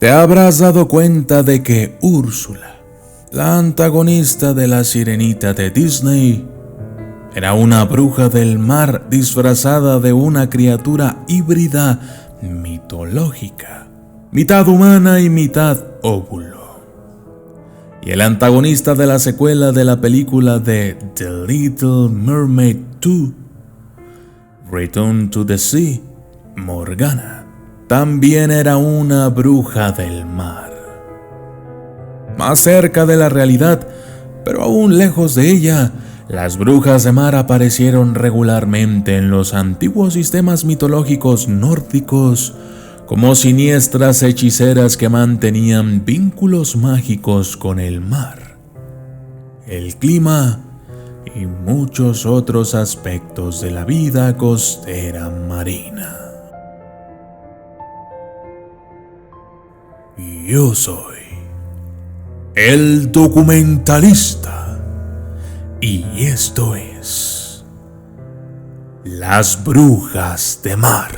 Te habrás dado cuenta de que Úrsula, la antagonista de La Sirenita de Disney, era una bruja del mar disfrazada de una criatura híbrida mitológica, mitad humana y mitad óvulo. Y el antagonista de la secuela de la película de The Little Mermaid 2, Return to the Sea, Morgana, también era una bruja del mar. Más cerca de la realidad, pero aún lejos de ella, las brujas de mar aparecieron regularmente en los antiguos sistemas mitológicos nórdicos como siniestras hechiceras que mantenían vínculos mágicos con el mar, el clima y muchos otros aspectos de la vida costera marina. Yo soy el documentalista y esto es Las Brujas de Mar.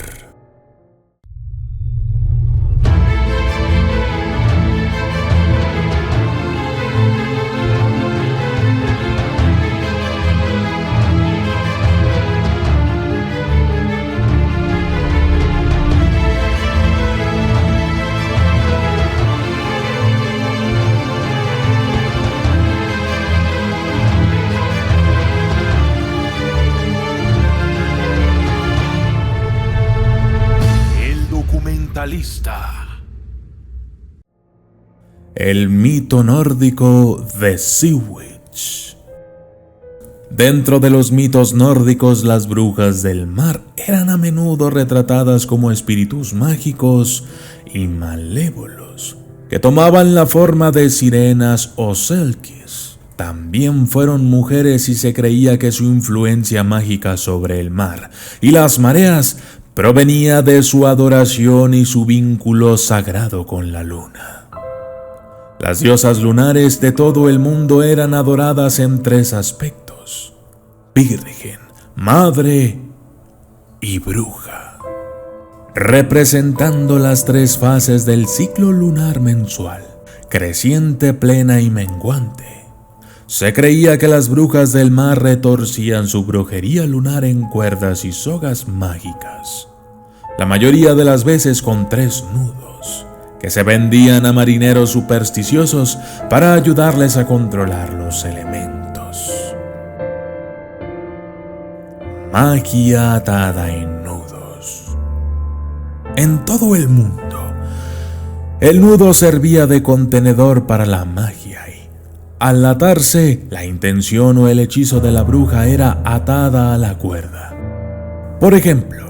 El mito nórdico de Sea Witch. Dentro de los mitos nórdicos, las brujas del mar eran a menudo retratadas como espíritus mágicos y malévolos, que tomaban la forma de sirenas o selkies. También fueron mujeres y se creía que su influencia mágica sobre el mar y las mareas provenía de su adoración y su vínculo sagrado con la luna. Las diosas lunares de todo el mundo eran adoradas en tres aspectos: virgen, madre y bruja, representando las tres fases del ciclo lunar mensual: creciente, plena y menguante. Se creía que las brujas del mar retorcían su brujería lunar en cuerdas y sogas mágicas, la mayoría de las veces con 3 nudos, que se vendían a marineros supersticiosos para ayudarles a controlar los elementos. Magia atada en nudos. En todo el mundo, el nudo servía de contenedor para la magia y, al atarse, la intención o el hechizo de la bruja era atada a la cuerda. Por ejemplo,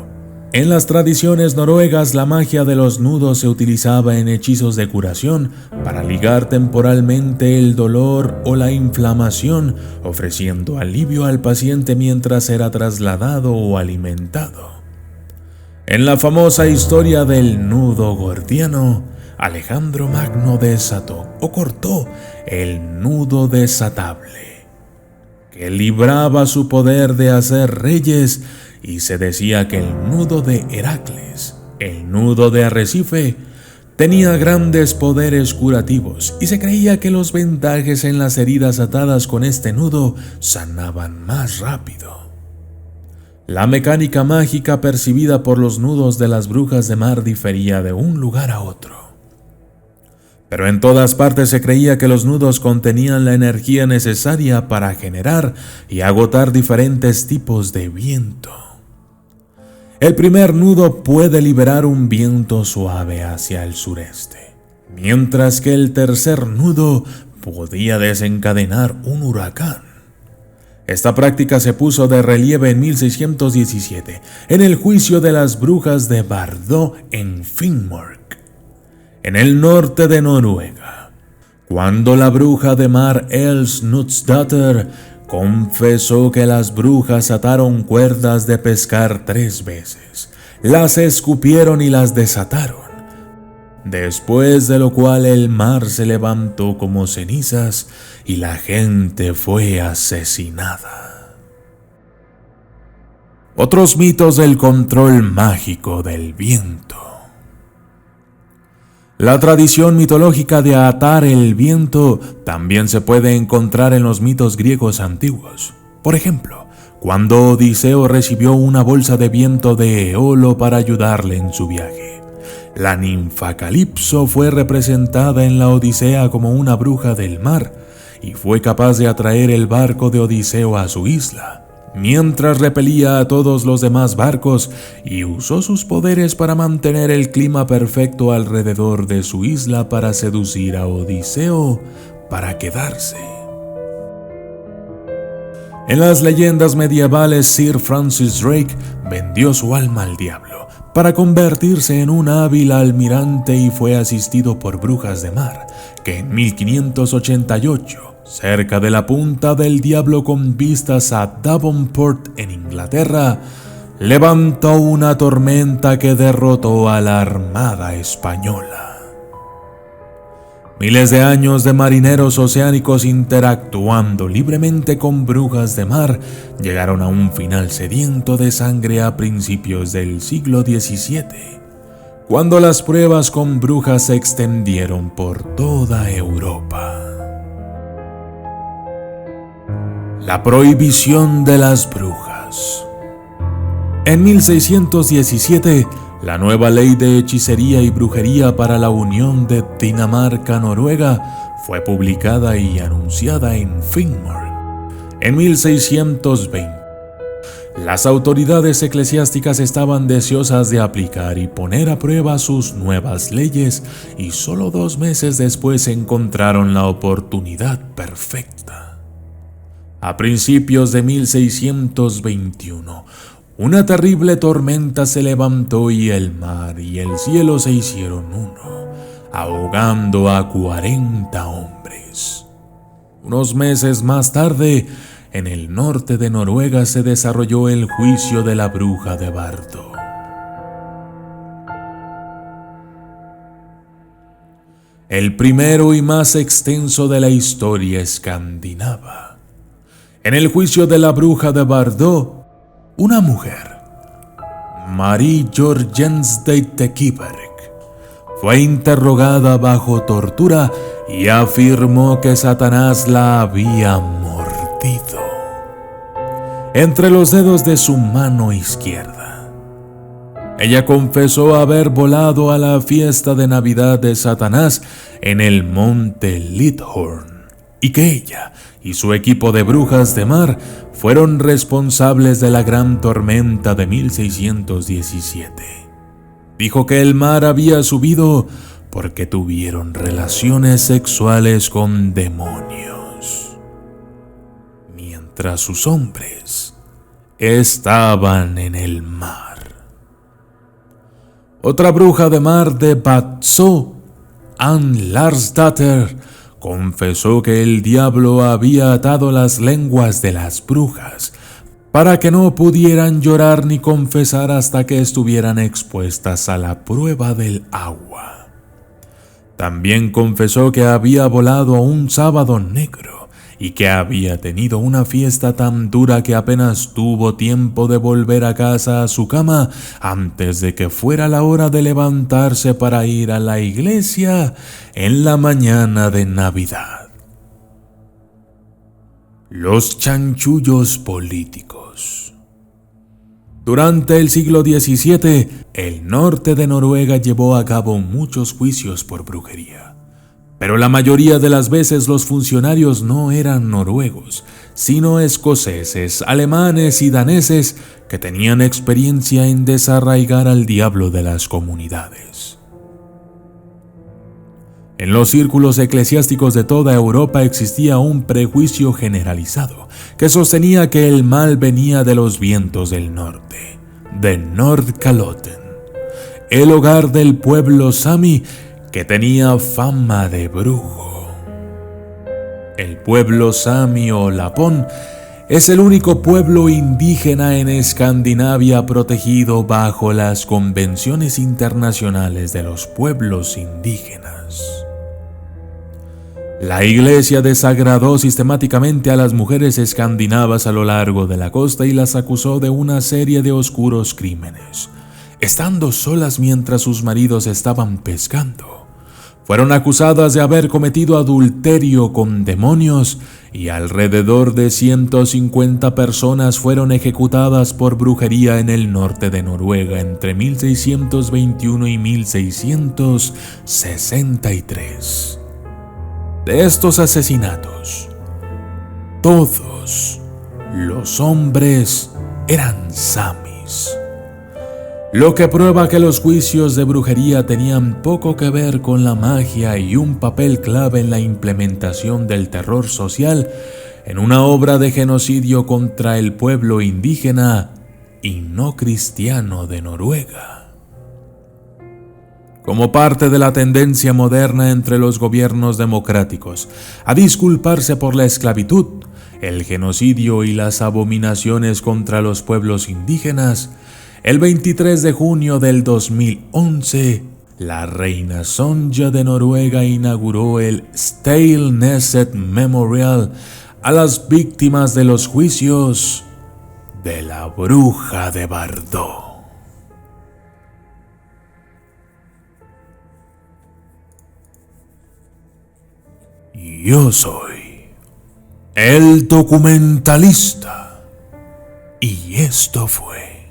en las tradiciones noruegas, la magia de los nudos se utilizaba en hechizos de curación para ligar temporalmente el dolor o la inflamación, ofreciendo alivio al paciente mientras era trasladado o alimentado. En la famosa historia del nudo gordiano, Alejandro Magno desató o cortó el nudo desatable, que libraba su poder de hacer reyes, y se decía que el nudo de Heracles, el nudo de Arrecife, tenía grandes poderes curativos y se creía que los vendajes en las heridas atadas con este nudo sanaban más rápido. La mecánica mágica percibida por los nudos de las brujas de mar difería de un lugar a otro, pero en todas partes se creía que los nudos contenían la energía necesaria para generar y agotar diferentes tipos de viento. El primer nudo puede liberar un viento suave hacia el sureste, mientras que el tercer nudo podía desencadenar un huracán. Esta práctica se puso de relieve en 1617, en el juicio de las brujas de Vardö en Finnmark, en el norte de Noruega, cuando la bruja de mar Elsnutsdatter confesó que las brujas ataron cuerdas de pescar 3 veces, las escupieron y las desataron, después de lo cual el mar se levantó como cenizas y la gente fue asesinada. Otros mitos del control mágico del viento. La tradición mitológica de atar el viento también se puede encontrar en los mitos griegos antiguos. Por ejemplo, cuando Odiseo recibió una bolsa de viento de Eolo para ayudarle en su viaje. La ninfa Calipso fue representada en la Odisea como una bruja del mar y fue capaz de atraer el barco de Odiseo a su isla, mientras repelía a todos los demás barcos y usó sus poderes para mantener el clima perfecto alrededor de su isla para seducir a Odiseo para quedarse. En las leyendas medievales, Sir Francis Drake vendió su alma al diablo para convertirse en un hábil almirante y fue asistido por brujas de mar, que en 1588, cerca de la Punta del Diablo con vistas a Devonport en Inglaterra, levantó una tormenta que derrotó a la Armada Española. Miles de años de marineros oceánicos interactuando libremente con brujas de mar llegaron a un final sediento de sangre a principios del siglo XVII, cuando las pruebas con brujas se extendieron por toda Europa. La prohibición de las brujas. En 1617, la nueva ley de hechicería y brujería para la unión de Dinamarca-Noruega fue publicada y anunciada en Finnmark. En 1620, las autoridades eclesiásticas estaban deseosas de aplicar y poner a prueba sus nuevas leyes y solo 2 meses después encontraron la oportunidad perfecta. A principios de 1621, una terrible tormenta se levantó y el mar y el cielo se hicieron uno, ahogando a 40 hombres. Unos meses más tarde, en el norte de Noruega se desarrolló el juicio de la bruja de Bardo. El primero y más extenso de la historia escandinava. En el juicio de la bruja de Bardo, una mujer, Marie Jorgensdate Kiberg, fue interrogada bajo tortura y afirmó que Satanás la había mordido entre los dedos de su mano izquierda. Ella confesó haber volado a la fiesta de Navidad de Satanás en el monte Lithorn y que ella y su equipo de brujas de mar fueron responsables de la gran tormenta de 1617. Dijo que el mar había subido porque tuvieron relaciones sexuales con demonios, mientras sus hombres estaban en el mar. Otra bruja de mar de Vadsø, Ann Larsdatter, confesó que el diablo había atado las lenguas de las brujas para que no pudieran llorar ni confesar hasta que estuvieran expuestas a la prueba del agua. También confesó que había volado un sábado negro y que había tenido una fiesta tan dura que apenas tuvo tiempo de volver a casa a su cama antes de que fuera la hora de levantarse para ir a la iglesia en la mañana de Navidad. Los chanchullos políticos. Durante el siglo XVII, el norte de Noruega llevó a cabo muchos juicios por brujería. Pero la mayoría de las veces los funcionarios no eran noruegos, sino escoceses, alemanes y daneses que tenían experiencia en desarraigar al diablo de las comunidades. En los círculos eclesiásticos de toda Europa existía un prejuicio generalizado que sostenía que el mal venía de los vientos del norte, de Nordkalotten, el hogar del pueblo sami que tenía fama de brujo. El pueblo sami o lapón es el único pueblo indígena en Escandinavia protegido bajo las convenciones internacionales de los pueblos indígenas. La iglesia desagradó sistemáticamente a las mujeres escandinavas a lo largo de la costa y las acusó de una serie de oscuros crímenes, estando solas mientras sus maridos estaban pescando. Fueron acusadas de haber cometido adulterio con demonios y alrededor de 150 personas fueron ejecutadas por brujería en el norte de Noruega entre 1621 y 1663. De estos asesinatos, todos los hombres eran samis, lo que prueba que los juicios de brujería tenían poco que ver con la magia y un papel clave en la implementación del terror social en una obra de genocidio contra el pueblo indígena y no cristiano de Noruega. Como parte de la tendencia moderna entre los gobiernos democráticos a disculparse por la esclavitud, el genocidio y las abominaciones contra los pueblos indígenas, el 23 de junio del 2011, la reina Sonja de Noruega inauguró el Stalneset Memorial a las víctimas de los juicios de la bruja de Vardó. Yo soy el documentalista y esto fue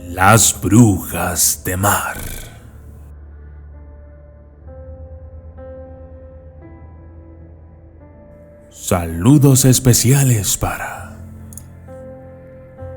Las Brujas de Mar. Saludos especiales para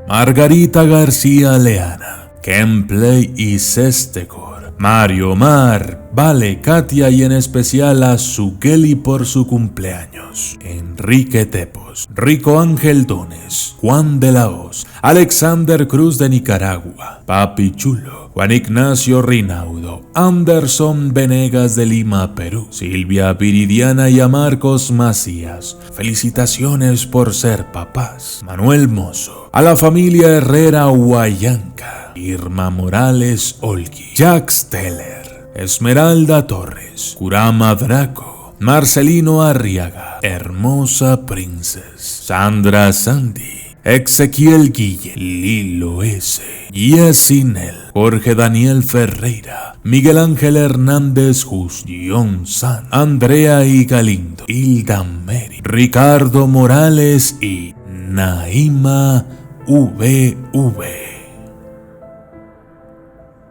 Margarita García Leana, Kempley y Sestekor, Mario Mar, Vale, Katia y en especial a Sugeli por su cumpleaños, Enrique Tepos, Rico Ángel Dones, Juan de la Hoz, Alexander Cruz de Nicaragua, Papi Chulo, Juan Ignacio Rinaudo, Anderson Venegas de Lima, Perú, Silvia Viridiana y a Marcos Macías. Felicitaciones por ser papás. Manuel Mozo, a la familia Herrera Huayanca, Irma Morales Olgui, Jack Steller, Esmeralda Torres, Kurama Draco, Marcelino Arriaga, Hermosa Princess, Sandra Sandy, Ezequiel Guille, Lilo S, Yesinel, Jorge Daniel Ferreira, Miguel Ángel Hernández Just, John San, Andrea y Galindo, Hilda Meri, Ricardo Morales y Naima VV.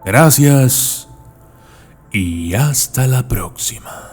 Gracias y hasta la próxima.